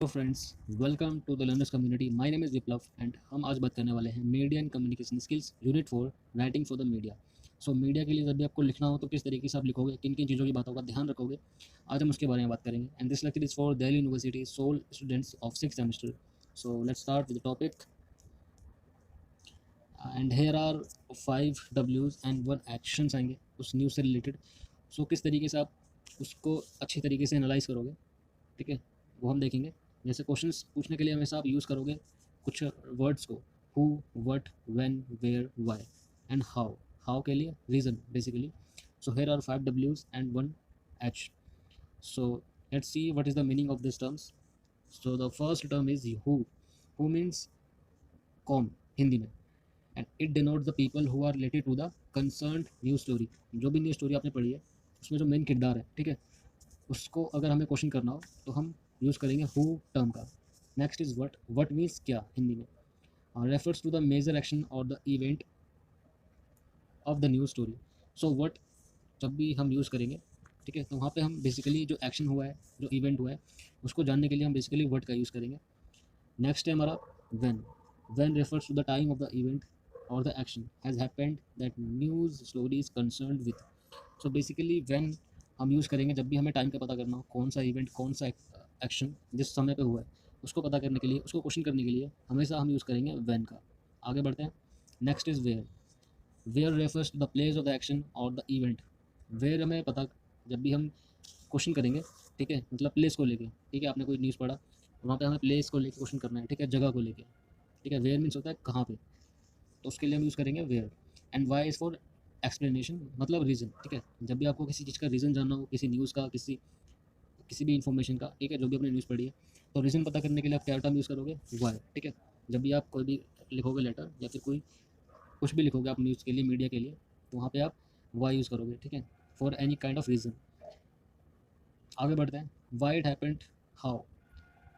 तो friends, welcome to the learners community. My name is Viplav and हम आज बात करने वाले हैं media and communication skills unit 4 writing for the media. So media के लिए जब भी आपको लिखना हो तो किस तरीके से आप लिखोगे, किन किन चीज़ों की बातों का ध्यान रखोगे, आज हम उसके बारे में बात करेंगे। And this lecture is for Delhi university SOL students of 6th semester. So let's start with the topic and here are 5 W's and 1 actions आएंगे उस न्यूज़ से रिलेटेड। सो किस तरीके से आप उसको अच्छी तरीके से एनालाइज करोगे, ठीक है, वो हम देखेंगे। जैसे क्वेश्चंस पूछने के लिए हमेशा आप यूज़ करोगे कुछ वर्ड्स को, who, what, when, where, why and how. How के लिए reason basically. So here are 5 W's and 1 H। So let's see what is the meaning of this terms. So the first term is who. Who means कौन हिंदी में, and it denotes the people who are related to the concern news story. जो भी news story आपने पढ़ी है उसमें जो main किरदार है, ठीक है, उसको अगर हमें क्वेश्चन करना हो तो हम यूज़ करेंगे हु टर्म का। Next is what. What means क्या हिंदी में, refers to the major action और the event of the news story. So what जब भी हम यूज़ करेंगे, ठीक है, तो वहाँ पे हम बेसिकली जो एक्शन हुआ है, जो इवेंट हुआ है, उसको जानने के लिए हम बेसिकली व्हाट का यूज़ करेंगे। नेक्स्ट है हमारा when. When refers to the time of the event और the action has happened that news story is concerned with. So basically when हम यूज़ करेंगे जब भी हमें टाइम का पता करना हो, कौन सा इवेंट, कौन सा एक्शन जिस समय पे हुआ है, उसको पता करने के लिए, उसको क्वेश्चन करने के लिए हमेशा हम यूज़ करेंगे व्हेन का। आगे बढ़ते हैं। Next is where. Where refers to the place of the action और द इवेंट। वेयर हमें पता, जब भी हम क्वेश्चन करेंगे, ठीक है, मतलब प्लेस को लेके, ठीक है, आपने कोई न्यूज़ पढ़ा, वहाँ पे हमें प्लेस को लेके क्वेश्चन करना है, ठीक है, जगह को लेके, ठीक है। वेयर मीन्स होता है कहाँ पे, तो उसके लिए हम यूज़ करेंगे where. And why is for explanation, मतलब रीज़न, ठीक है। जब भी आपको किसी चीज़ का रीज़न जानना हो, किसी न्यूज़ का, किसी किसी भी इन्फॉर्मेशन का, ठीक है, जो भी आपने न्यूज़ पढ़ी है, तो रीज़न पता करने के लिए आप क्या टर्म यूज़ करोगे, वाई, ठीक है। जब भी आप कोई भी लिखोगे लेटर या फिर कोई कुछ भी लिखोगे आप न्यूज़ के लिए, मीडिया के लिए, तो वहाँ पे आप वाई यूज़ करोगे, ठीक है, for any kind of reason. आगे बढ़ते हैं। Why it happened, how,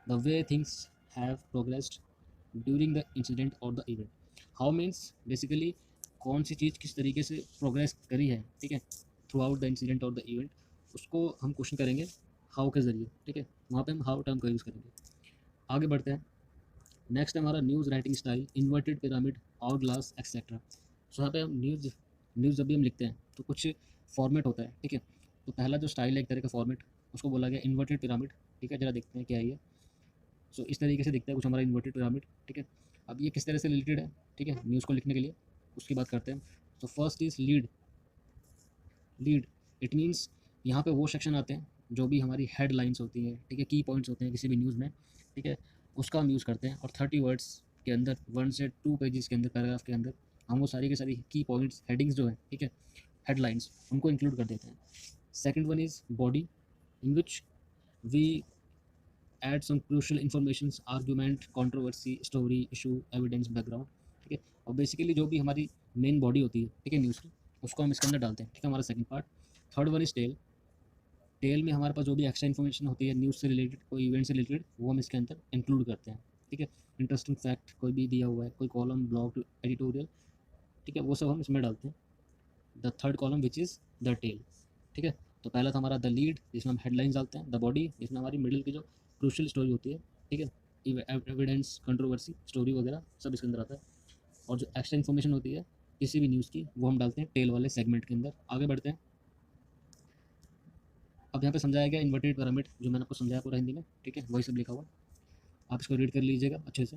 the way things have progressed during the incident और the event. How means basically कौन सी चीज़ किस तरीके से प्रोग्रेस करी है, ठीक है, थ्रू आउट द इंसिडेंट और द इवेंट, उसको हम क्वेश्चन करेंगे हाउ के ज़रिए, ठीक है। वहाँ पे हम हाउ टर्म का यूज़ करेंगे। आगे बढ़ते हैं। नेक्स्ट है हमारा news writing style, inverted pyramid, hourglass etcetera. So यहाँ पे हम न्यूज़ न्यूज़ जब भी हम लिखते हैं तो कुछ फॉर्मेट होता है, ठीक है। तो पहला जो स्टाइल है एक तरह का फॉर्मेट, उसको बोला गया इन्वर्टेड पिरामिड, ठीक है। जरा देखते हैं क्या है ये। सो इस तरीके से दिखता है कुछ हमारा इन्वर्टेड पिरामिड, ठीक है। अब ये किस तरह से रिलेटेड है, ठीक है, न्यूज़ को लिखने के लिए, उसकी बात करते हैं। तो first is lead. Lead it means यहाँ पे वो सेक्शन आते हैं जो भी हमारी हेडलाइंस होती है, ठीक है, की पॉइंट्स होते हैं किसी भी न्यूज़ में, ठीक है, उसका हम यूज़ करते हैं। और 30 वर्ड्स के अंदर, 1 से 2 पेजेस के अंदर, पैराग्राफ के अंदर, हम वो सारी की सारी की पॉइंट्स, हेडिंग्स जो है, ठीक है, हेडलाइंस, उनको इंक्लूड कर देते हैं। Second one is body, in which we add some crucial information, argument, controversy, story, issue, evidence, background, ठीक है। और बेसिकली जो भी हमारी मेन बॉडी होती है, ठीक है, न्यूज़ की, उसको हम इसके अंदर डालते हैं, ठीक है, हमारा second part. Third one is tail. Tail में हमारे पास जो भी एक्स्ट्रा इन्फॉर्मेशन होती है न्यूज़ से रिलेटेड, कोई इवेंट से रिलेटेड, वो हम इसके अंदर इंक्लूड करते हैं, ठीक है। इंटरेस्टिंग फैक्ट कोई भी दिया हुआ है, कोई कॉलम, ब्लॉग, एडिटोरियल, ठीक है, वो सब हम इसमें डालते हैं। The third column which is the tail, ठीक है। तो पहला था हमारा द लीड, जिसमें हम हेडलाइंस डालते हैं। द बॉडी, जिसमें हमारी मिडिल की जो क्रूशियल स्टोरी होती है, ठीक है, एविडेंस, कंट्रोवर्सी, स्टोरी वगैरह सब इसके अंदर आता है। और जो एक्स्ट्रा इन्फॉर्मेशन होती है किसी भी न्यूज़ की, वो हम डालते हैं टेल वाले सेगमेंट के अंदर। आगे बढ़ते हैं। अब यहाँ पे समझाया गया इन्वर्टेड पिरामिड, जो मैंने आपको समझाया पूरा हिंदी में, ठीक है, वही सब लिखा हुआ, आप इसको रीड कर लीजिएगा अच्छे से।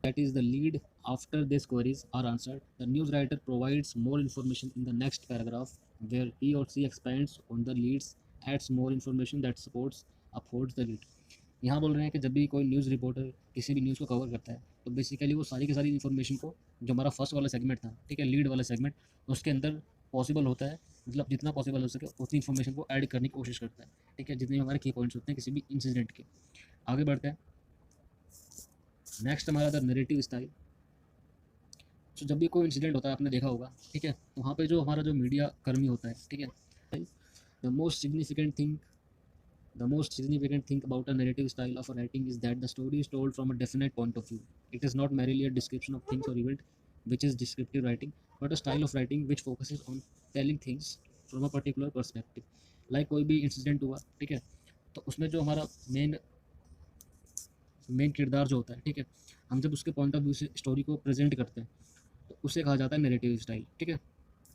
That is the lead. After these queries are answered, the news writer provides more information in the next paragraph, where he or she expands on the leads, adds more information that supports, upholds the lead. यहाँ बोल रहे हैं कि जब भी कोई news reporter किसी भी न्यूज़ को कवर करता है, तो बेसिकली वो सारी की सारी इन्फॉर्मेशन को, जो हमारा फर्स्ट वाला सेगमेंट था, ठीक है, लीड वाला सेगमेंट, उसके अंदर पॉसिबल होता है, मतलब जितना पॉसिबल हो सके उतनी इन्फॉर्मेशन को ऐड करने की कोशिश करता है, ठीक है, जितने भी हमारे की पॉइंट्स होते हैं किसी भी इंसिडेंट के। आगे बढ़ते हैं। नेक्स्ट हमारा था नरेटिव स्टाइल। तो जब भी कोई इंसिडेंट होता है, आपने देखा होगा, ठीक है, तो वहाँ पे जो हमारा जो मीडिया कर्मी होता है, ठीक है, the most significant thing the most significant thing about a narrative style of a writing is that the story is told from a definite point of view. It is not merely a description of things or event, which is descriptive writing, but a style of writing which focuses on telling things from a particular perspective. Like कोई भी incident हुआ, ठीक है, तो उसमें जो हमारा main main किरदार जो होता है, ठीक है, हम जब उसके पॉइंट ऑफ व्यू से स्टोरी को प्रेजेंट करते हैं तो उसे कहा जाता है नैरेटिव स्टाइल, ठीक है।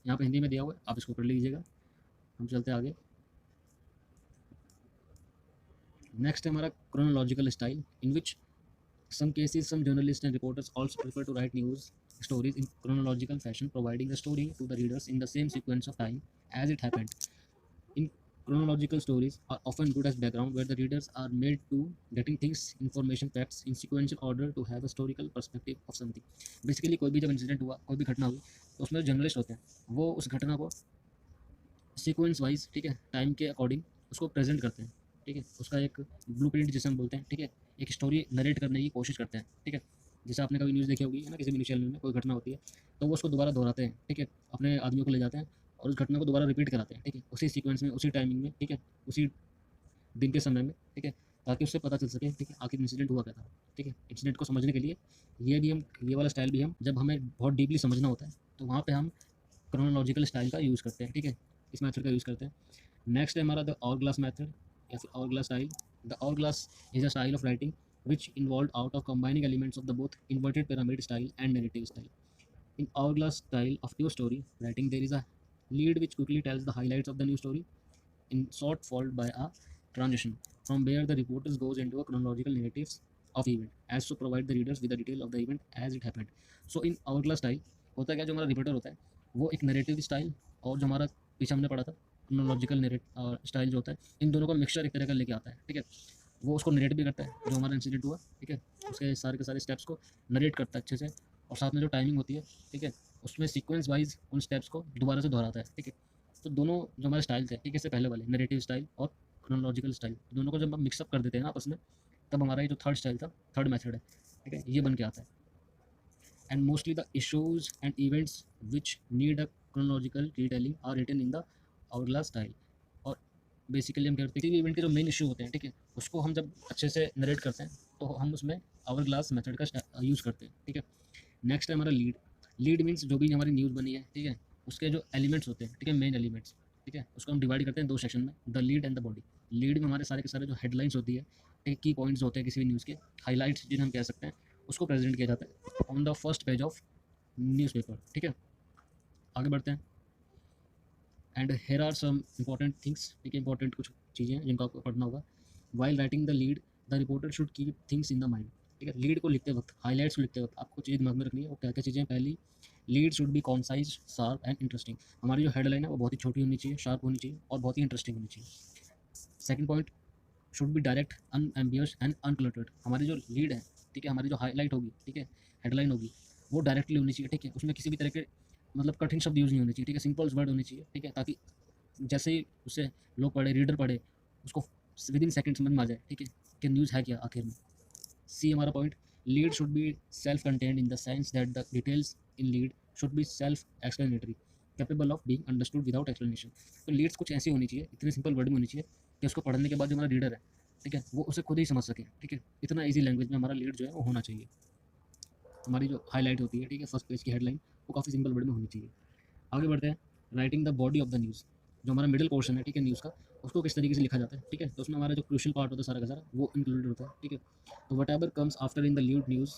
यहाँ पे हिंदी में दिया हुआ है, आप इसको पढ़ लीजिएगा। हम चलते हैं आगे। नेक्स्ट है हमारा chronological style, in which some cases some journalists and reporters also prefer to write news stories in chronological fashion, providing the story to the readers in the same sequence of time as it happened. In chronological stories are often good as background where the readers are made to getting things, information, facts in sequential order to have a historical perspective of something. Basically कोई भी जब incident हुआ, कोई भी घटना हुई, तो उसमें जो जर्नलिस्ट होते हैं वो उस घटना को सीक्वेंस वाइज, ठीक है, टाइम के अकॉर्डिंग उसको प्रेजेंट करते हैं, ठीक है, उसका एक ब्लूप्रिंट जिसे हम बोलते हैं, ठीक है, एक स्टोरी नरेट करने की कोशिश करते हैं, ठीक है। जैसे आपने कभी न्यूज़ देखी होगी है ना, किसी भी न्यूज़ चैनल में कोई घटना होती है तो वो उसको दोबारा दोहराते हैं, ठीक है, अपने आदमियों को ले जाते हैं और उस घटना को दोबारा रिपीट कराते हैं, ठीक है, उसी सीक्वेंस में, उसी टाइमिंग में, ठीक है, उसी दिन के समय में, ठीक है, ताकि उससे पता चल सके, ठीक है, आखिर इंसिडेंट हुआ क्या था, ठीक है। इंसिडेंट को समझने के लिए ये वाला स्टाइल भी हम जब हमें बहुत डीपली समझना होता है तो वहाँ पे हम क्रोनोलॉजिकल स्टाइल का यूज़ करते हैं, ठीक है, इस मेथड का यूज़ करते हैं। नेक्स्ट है हमारा द आवर ग्लास मेथड या फिर hour glass style. The hour glass is a style of writing which involved out of combining elements of the both inverted pyramid style and narrative style. In hourglass style of pure story writing, there is a lead which quickly tells the highlights of the new story, in short followed by a transition from where the reporters goes into a chronological narratives of event as to provide the readers with the detail of the event as it happened. So in hourglass style होता क्या, जो हमारा reporter होता है वो एक narrative style, और जो हमारा पीछे हमने पढ़ा था क्रोनोलॉजिकल नरेट स्टाइल जो होता है, इन दोनों का मिक्सचर एक तरह का लेके आता है, ठीक है। वो उसको नरेट भी करता है जो हमारा इंसिडेंट हुआ, ठीक है, उसके सारे के सारे स्टेप्स को नरेट करता है अच्छे से, और साथ में जो टाइमिंग होती है, ठीक है, उसमें सीक्वेंस वाइज उन स्टेप्स को दोबारा से दोहराता है, ठीक है। तो दोनों जो हमारे स्टाइल थे, ठीक है, इससे पहले वाले नरेटिव स्टाइल और क्रोनोलॉजिकल स्टाइल, दोनों को जब हम मिक्सअप कर देते हैं ना आपस में, तब हमारा ये जो थर्ड स्टाइल था, थर्ड मेथड है, ठीक है, ये बन के आता है। And mostly the issues and events which need a chronological retelling are written in the hourglass style. और बेसिकली हम कहते हैं कि इवेंट के जो मेन इशू होते हैं, ठीक है, उसको हम जब अच्छे से नरेट करते हैं तो हम उसमें आवर ग्लास मेथड का यूज़ करते हैं, ठीक है। नेक्स्ट है हमारा लीड। लीड मीन्स जो भी हमारी न्यूज़ बनी है, ठीक है, उसके जो एलिमेंट्स होते हैं, ठीक है, मेन एलिमेंट्स, ठीक है, उसको हम डिवाइड करते हैं दो सेक्शन में, the lead and the body. Lead में हमारे सारे के सारे जो हेडलाइंस होती है, ठीक, की पॉइंट्स होते हैं किसी भी न्यूज़ के, हाईलाइट्स जिन्हें हम कह सकते हैं, उसको प्रेजेंट किया जाता है on the first page of newspaper, ठीक है। आगे बढ़ते हैं। And here are some important things, ठीक है, इंपॉर्टेंट कुछ चीज़ें हैं जिनको आपको पढ़ना होगा। While writing the lead the reporter should keep things in the mind, ठीक है, लीड को लिखते वक्त, हाईलाइट्स को लिखते वक्त आपको चीज़ दिमाग में रखनी है, वो क्या क्या चीज़ें। पहली, lead should be concise, sharp and interesting. हमारी जो हेडलाइन है वो बहुत ही छोटी होनी चाहिए, शार्प होनी चाहिए और बहुत ही इंटरेस्टिंग होनी चाहिए। Second point, should be direct, unambiguous and uncluttered. हमारी जो लीड है, ठीक है, हमारी जो हाईलाइट होगी, ठीक है, हेडलाइन होगी, वो डायरेक्टली होनी चाहिए, ठीक है, उसमें किसी भी तरह के मतलब कठिन शब्द यूज़ नहीं होने चाहिए, ठीक है, सिंपल वर्ड होने चाहिए, ठीक है, ताकि जैसे ही उसे लोग पढ़े, रीडर पढ़े, उसको विद इन सेकंड समझ में आ जाए, ठीक है, कि न्यूज़ है क्या आखिर में। सी हमारा point, lead should be self contained in the sense that the details in lead should be self explanatory, capable of being understood without explanation. तो लीड्स कुछ ऐसी होनी चाहिए, इतनी सिंपल वर्ड में होनी चाहिए कि उसको पढ़ने के बाद जो हमारा रीडर है, ठीक है, वो उसे खुद ही समझ सके, ठीक है, इतना ईजी लैंग्वेज में हमारा लीड जो है वो होना चाहिए। हमारी जो हाईलाइट होती है, ठीक है, फर्स्ट पेज की हेडलाइन, वो काफ़ी सिंपल वर्ड में होनी चाहिए। आगे बढ़ते हैं। Writing the body of the news, जो हमारा मिडिल पोर्शन है, ठीक है, न्यूज़ का, उसको किस तरीके से लिखा जाता है, ठीक है, तो उसमें हमारा जो क्रूशियल पार्ट होता है सारा का सारा वो इंक्लूडेड होता है, ठीक है। तो what ever comes after in the lead news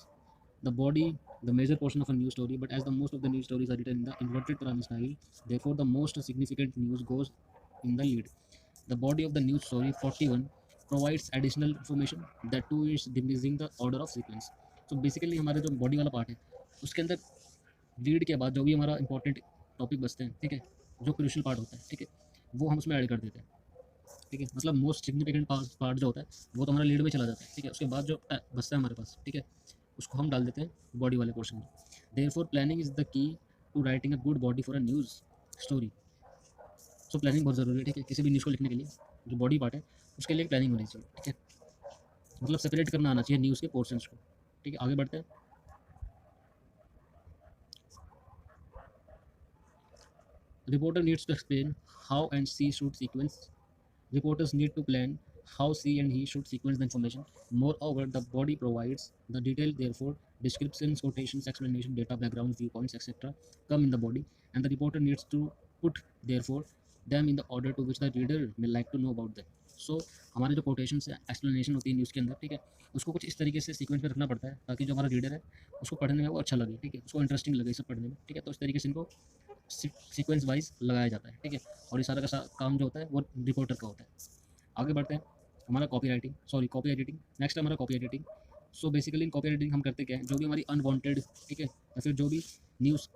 the body, the major portion of a news story, but as the most of the news stories are written in the inverted pyramid style, therefore the most significant news goes in the lead. The body of the news story 41 provides additional information that too is diminishing the order of sequence. So basically हमारा जो body वाला part है उसके अंदर lead के बाद जो भी हमारा इंपॉर्टेंट टॉपिक बचते हैं, ठीक है, जो क्रूशियल पार्ट होता है, ठीक है, वो हम उसमें ऐड कर देते हैं, ठीक है, मतलब मोस्ट सिग्निफिकेंट पार्ट जो होता है वो तो हमारा लीड में चला जाता है, ठीक है, उसके बाद जो बचता है हमारे पास, ठीक है, उसको हम डाल देते हैं बॉडी वाले पोर्शन में। Therefore planning is the key to writing a good body for a news story. So planning बहुत ज़रूरी है, ठीक है, किसी भी न्यूज़ को लिखने के लिए जो बॉडी पार्ट है उसके लिए प्लानिंग होनी चाहिए, ठीक है, मतलब सेपरेट करना आना चाहिए न्यूज़ के पोर्शंस को, ठीक है। आगे बढ़ते हैं। Reporter needs to explain how and see should sequence. Reporters need to plan how she and he should sequence the information. Moreover, the body provides the detail, therefore, descriptions, quotations, explanation, data, backgrounds, viewpoints, etc. come in the body, and the reporter needs to put, therefore, them in the order to which the reader may like to know about them. सो हमारे जो quotation से explanation होती है news के अंदर, ठीक है, उसको कुछ इस तरीके से सीक्वेंस में रखना पड़ता है ताकि जो हमारा रीडर है उसको पढ़ने में वो अच्छा लगे, ठीक है, उसको इंटरेस्टिंग लगे सब पढ़ने में, ठीक है। तो इस तरीके से इनको सीक्वेंस वाइज लगाया जाता है, ठीक है। और ये सारा का काम जो होता है वो रिपोर्टर का होता है। आगे बढ़ते हैं, हमारा कॉपी एडिटिंग। नेक्स्ट है हमारा कॉपी एडिटिंग। सो बेसिकली इन कॉपी एडिटिंग हम करते क्या है, जो भी हमारी अनवांटेड, ठीक है, या फिर जो भी न्यूज़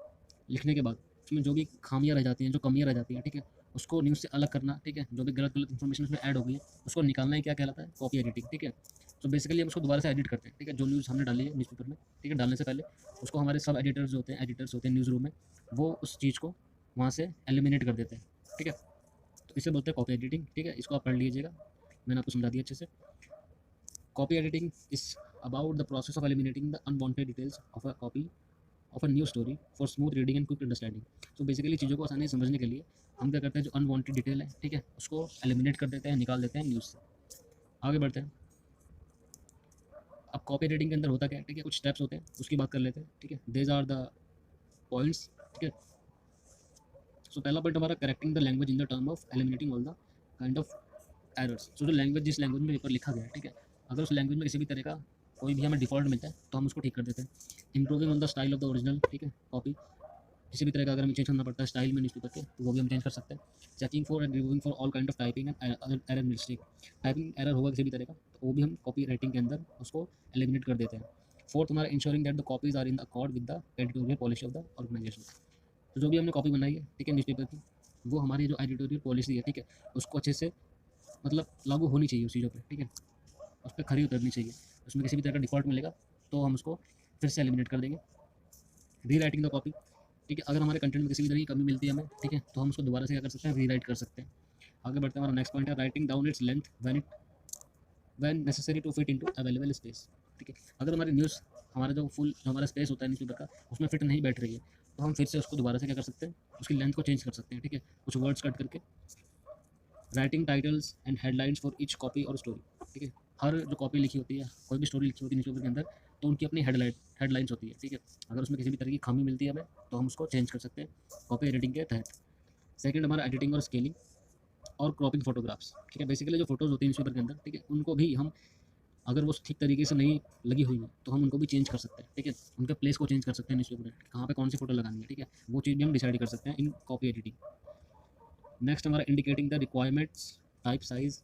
लिखने के बाद उसमें जो भी खामियां रह जाती हैं, जो कमियां रह जाती हैं, ठीक है, उसको न्यूज़ से अलग करना, ठीक है, जो भी गलत इन्फॉर्मेशन उसमें ऐड हो गई है उसको निकालना ही क्या कहलाता है, कॉपी एडिटिंग, ठीक है। तो बेसिकली हम उसको दोबारा से एडिट करते हैं, ठीक है, जो न्यूज़ हमने डाली है न्यूज़पेपर में, ठीक है, डालने से पहले उसको हमारे सब एडिटर्स होते हैं न्यूज़ रूम में, वो उस चीज़ को वहाँ से एलिमिनेट कर देते हैं, ठीक है। तो इसे बोलते हैं कॉपी एडिटिंग, ठीक है, इसको आप पढ़ लीजिएगा, मैंने आपको समझा दिया अच्छे से। Copy editing is about the process of eliminating the unwanted details of a copy of a new story for smooth reading and quick understanding. तो बेसिकली चीज़ों को आसानी से समझने के लिए हम क्या करते हैं, जो अनवांटेड डिटेल है, ठीक है, उसको एलिमिनेट कर देते हैं, निकाल देते हैं न्यूज़ से। आगे बढ़ते हैं। अब कॉपी एडिटिंग के अंदर होता क्या है, ठीक है, कुछ स्टेप्स होते हैं, उसकी बात कर लेते हैं, ठीक है। देज आर द पॉइंट्स, ठीक है। सो पहला पॉइंट हमारा correcting the language in the term of eliminating all the kind of errors. जो लैंग्वेज जिस लैंग्वेज में पेपर लिखा गया है, ठीक है, अगर उस लैंग्वेज में किसी भी तरह का कोई भी हमें डिफॉल्ट मिलता है तो हम उसको ठीक कर देते हैं। Improving on the style of the original, ठीक है, कॉपी, किसी भी तरह का अगर हमें चेंज करना पड़ता है स्टाइल में न्यूज़पेपर के तो वो भी हम चेंज कर सकते हैं। Checking for and removing for all kind of typing and other error mistake. Typing error होगा किसी भी तरह का तो वो भी हम कॉपी राइटिंग के अंदर उसको एलिमिनेट कर देते हैं। फोर्थ हमारा ensuring that the copies are in the accord with the editorial policy of the organisation. तो जो भी हमने कॉपी बनाई है, ठीक है, न्यूज़पेपर की, वो हमारी जो एडिटोरियल पॉलिसी है, ठीक है, उसको अच्छे से मतलब लागू होनी चाहिए उस चीज़ों पर, ठीक है, उस पर खरी उतरनी चाहिए। उसमें किसी भी तरह का डिफॉल्ट मिलेगा तो हम उसको फिर से एलिमिनेट कर देंगे। री राइटिंग द कॉपी, ठीक है, अगर हमारे कंटेंट में किसी भी तरह की कमी मिलती है हमें, ठीक है, तो हम उसको दोबारा से क्या कर सकते हैं, रीराइट कर सकते हैं। आगे बढ़ते हैं, हमारा नेक्स्ट पॉइंट है writing down its length when necessary to fit into available space, ठीक है। अगर हमारी न्यूज़, हमारा जो हमारा स्पेस होता है न्यूज़पेपर का, उसमें फिट नहीं बैठ रही है तो हम फिर से उसको दोबारा से क्या कर सकते हैं, उसकी लेंथ को चेंज कर सकते हैं, ठीक है, कुछ वर्ड्स कट करके। Writing titles and headlines for each copy और स्टोरी, ठीक है, हर जो कॉपी लिखी होती है, कोई भी स्टोरी लिखी होती है न्यूज़पेपर के अंदर, तो उनकी अपनी हेडलाइंस होती है, ठीक है। अगर उसमें किसी भी तरह की खामी मिलती है हमें तो हम उसको चेंज कर सकते हैं कॉपी एडिटिंग के तहत। सेकंड हमारा एडिटिंग और स्केलिंग और क्रॉपिंग फोटोग्राफ्स, ठीक है, बेसिकली जो फोटोज़ होती हैं न्यूज़पेपर के अंदर, ठीक है, उनको भी हम, अगर वो ठीक तरीके से नहीं लगी हुई है तो हम उनको भी चेंज कर सकते हैं, ठीक है, उनके प्लेस को चेंज कर सकते हैं न्यूज़पेपर में, कहाँ पे कौन सी फोटो लगानी है, ठीक है, वो चीज़ भी हम डिसाइड कर सकते हैं इन कॉपी एडिटिंग। नेक्स्ट हमारा indicating the requirements, type size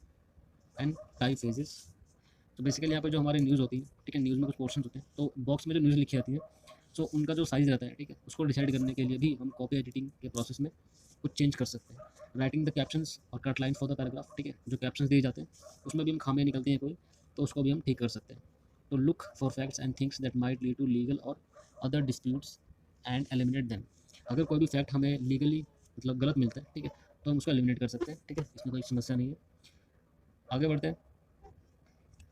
and type phases. तो बेसिकली यहाँ पे जो हमारी न्यूज़ होती है, ठीक है, न्यूज़ में कुछ पोर्शन होते हैं तो बॉक्स में जो न्यूज़ लिखी जाती है, सो उनका जो साइज़ रहता है, ठीक है, उसको डिसाइड करने के लिए भी हम कॉपी एडिटिंग के प्रोसेस में कुछ चेंज कर सकते हैं। राइटिंग द कैप्शंस और cut line for the paragraph, ठीक है, जो कैप्शंस दिए जाते हैं उसमें भी हम खामियां निकलती हैं कोई, तो उसको भी हम ठीक कर सकते हैं। तो look for facts and things that might lead to legal और other disputes and eliminate them. अगर कोई भी फैक्ट हमें लीगली मतलब गलत मिलता है, ठीक है, तो हम उसको एलिमिनेट कर सकते हैं, ठीक है, इसमें कोई समस्या नहीं है। आगे बढ़ते हैं।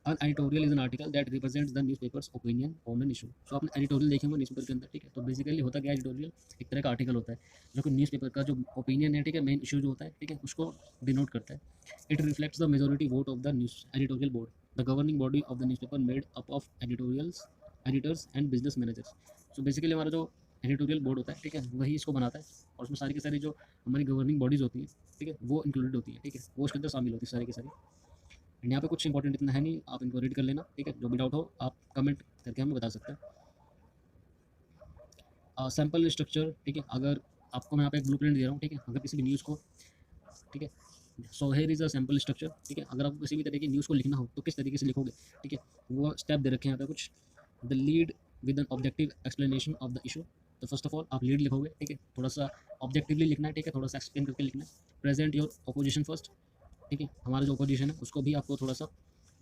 An editorial is an article that represents the newspaper's opinion on an issue. So आपने एडिटोरियल देखेंगे न्यूज़पेपर के अंदर, ठीक है, तो बेसिकली होता क्या है, एडिटोरियल एक तरह का आर्टिकल होता है जो कि न्यूज़पेपर का जो ओपिनियन है, ठीक है, मेन इशू जो होता है, ठीक है, उसको डिनोट करता है। It reflects the majority vote of the news editorial board, the governing body of the newspaper made up of editors and business managers. So basically हमारा जो एडिटोरियल बोर्ड होता है, ठीक है, वही इसको बनाता है और उसमें सारी की सारी जो हमारी गवर्निंग बॉडीज़ होती हैं, ठीक है, वो इंक्लूडेड होती है, ठीक है, वो उसके अंदर शामिल होती है सारी की सारी। एंड यहाँ पे कुछ इंपॉर्टेंट इतना है नहीं, आप इनको रीड कर लेना, ठीक है, जो भी डाउट हो आप कमेंट करके हमें बता सकते हैं। सैम्पल स्ट्रक्चर, ठीक है, अगर आपको मैं यहाँ पे एक ब्लूप्रिंट दे रहा हूँ, ठीक है, अगर किसी भी न्यूज़ को, ठीक है, so here is a sample structure, ठीक है, अगर आपको किसी भी तरह की न्यूज़ को लिखना हो तो किस तरीके से लिखोगे, ठीक है, वो स्टेप दे रखे हैं यहाँ पे कुछ। The lead with an objective explanation of the issue. तो फर्स्ट ऑफ ऑल आप लीड लिखोगे, ठीक है, थोड़ा सा ऑब्जेक्टिवली लिखना है, ठीक है, थोड़ा सा एक्सप्लेन करके लिखना है। प्रेजेंट योर अपोजिशन फर्स्ट, ठीक है, हमारा जो अपोजिशन है उसको भी आपको थोड़ा सा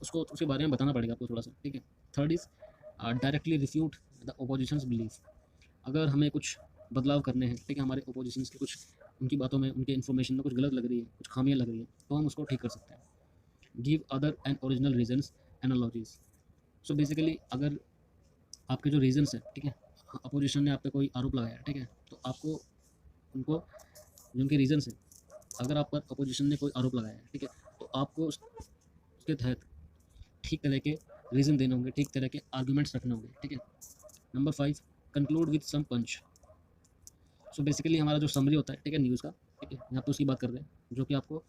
उसको उसके बारे में बताना पड़ेगा आपको थोड़ा सा, ठीक है। Third is directly refute the oppositions belief. अगर हमें कुछ बदलाव करने हैं, ठीक है, हमारे अपोजिशंस के कुछ उनकी बातों में, उनके इन्फॉर्मेशन में कुछ गलत लग रही है, कुछ खामियां लग रही है, तो हम उसको ठीक कर सकते हैं। Give other and original reasons analogies. So basically अगर आपके जो रीजन्स हैं, ठीक है, अपोजिशन ने आप पे कोई आरोप लगाया, ठीक है, तो आपको उनको जो उनके रीजन्स हैं, अगर आप पर अपोजिशन ने कोई आरोप लगाया है, ठीक है, तो आपको उसके तहत ठीक तरह के रीज़न देने होंगे, ठीक तरह के आर्गूमेंट्स रखने होंगे, ठीक है। Number 5 conclude with some punch. So basically हमारा जो समरी होता है, ठीक है, न्यूज़ का, ठीक है, यहाँ पे उसकी बात कर रहे हैं जो कि आपको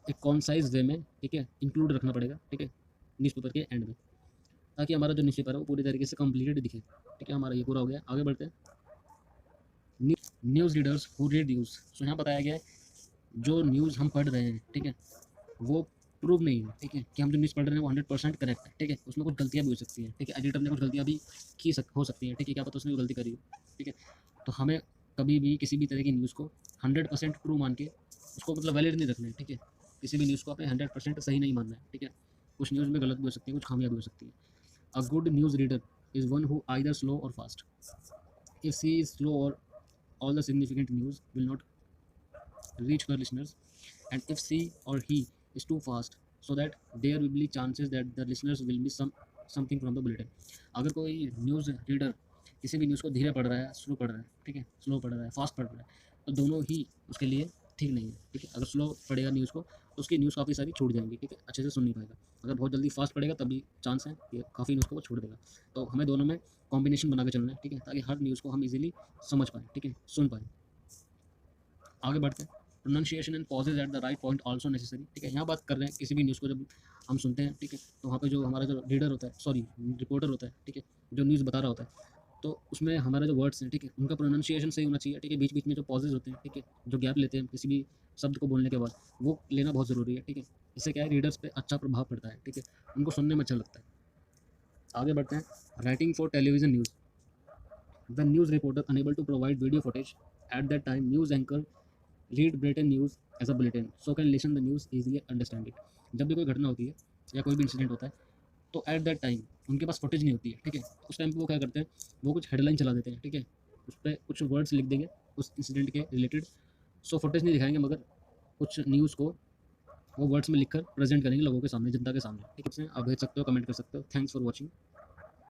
एक कॉन्साइज वे में, ठीक है, इंक्लूड रखना पड़ेगा, ठीक है, न्यूज़पेपर के एंड में, ताकि हमारा जो न्यूज़पेपर है वो पूरी तरीके से कंप्लीटेड दिखे, ठीक है। हमारा ये पूरा हो गया, आगे बढ़ते हैं। News readers who read news. So यहाँ बताया गया है जो न्यूज़ हम पढ़ रहे हैं, ठीक है, वो प्रूव नहीं है, ठीक है, कि हम जो न्यूज़ पढ़ रहे हैं वो 100% करेक्ट है, ठीक है, उसमें कुछ गलतियाँ भी हो सकती हैं, ठीक है, एडिटर ने कुछ गलतियाँ भी हो सकती हैं, ठीक है, क्या पता उसने भी गलती करी हो, ठीक है। तो हमें कभी भी किसी भी तरह की न्यूज़ को 100% ट्रू मान के उसको मतलब वैलिड नहीं रखना है, ठीक है। किसी भी न्यूज़ को आपने 100% सही नहीं मानना है, ठीक है। कुछ न्यूज़ में गलत भी हो सकती है, कुछ खामियां भी हो सकती है। A good news reader is one who either slow और fast. If she is slow और all the significant news will not reach her listeners, and if she or he is too fast, so that there will be chances that the listeners will miss something from the bulletin. अगर कोई news reader किसी भी news को धीरे पढ़ रहा है, slow पढ़ रहा है, ठीक है, स्लो पढ़ रहा है, फास्ट पढ़ रहा है, तो दोनों ही उसके लिए ठीक नहीं है, ठीक है। अगर स्लो पढ़ेगा न्यूज़ को तो उसकी न्यूज़ काफ़ी सारी छूट जाएंगी, ठीक है, अच्छे से सुन नहीं पाएगा। अगर बहुत जल्दी फास्ट पढ़ेगा तभी चांस है कि काफ़ी न्यूज़ को वो छोड़ देगा। तो हमें दोनों में कॉम्बिनेशन बना के चलना है, ठीक है, ताकि हर न्यूज़ को हम इजीली समझ पाएँ, ठीक है, सुन पाएँ। आगे बढ़ते हैं। Pronunciation and pauses at the right point also necessary, ठीक है। यहाँ बात कर रहे हैं किसी भी न्यूज़ को जब हम सुनते हैं, ठीक है, तो वहाँ पे जो हमारा जो रीडर होता है, सॉरी रिपोर्टर होता है, ठीक है, जो न्यूज़ बता रहा होता है, तो उसमें हमारा जो वर्ड्स हैं, ठीक है, उनका प्रोनाउंसिएशन सही होना चाहिए, ठीक है। बीच बीच में जो पॉजेज होते हैं, ठीक है, जो गैप लेते हैं किसी भी शब्द को बोलने के बाद, वो लेना बहुत ज़रूरी है, ठीक है। इससे क्या है, रीडर्स पे अच्छा प्रभाव पड़ता है, ठीक है, उनको सुनने में अच्छा लगता है। आगे बढ़ते हैं। Writing for television news. The news reporter enable to provide video footage at that time news anchor read written news as a bulletin so can listen the news easily understand it. जब भी कोई घटना होती है या कोई भी incident होता है, तो एट दैट टाइम उनके पास फुटेज नहीं होती है, ठीक है। उस टाइम पे वो क्या करते हैं, वो कुछ हेडलाइन चला देते हैं, ठीक है, उस पर कुछ वर्ड्स लिख देंगे उस इंसिडेंट के रिलेटेड। सो फुटेज नहीं दिखाएंगे, मगर कुछ न्यूज़ को वो वर्ड्स में लिखकर प्रेजेंट करेंगे लोगों के सामने, जनता के सामने, ठीक है। आप भेज सकते हो, कमेंट कर सकते हो। Thanks for watching.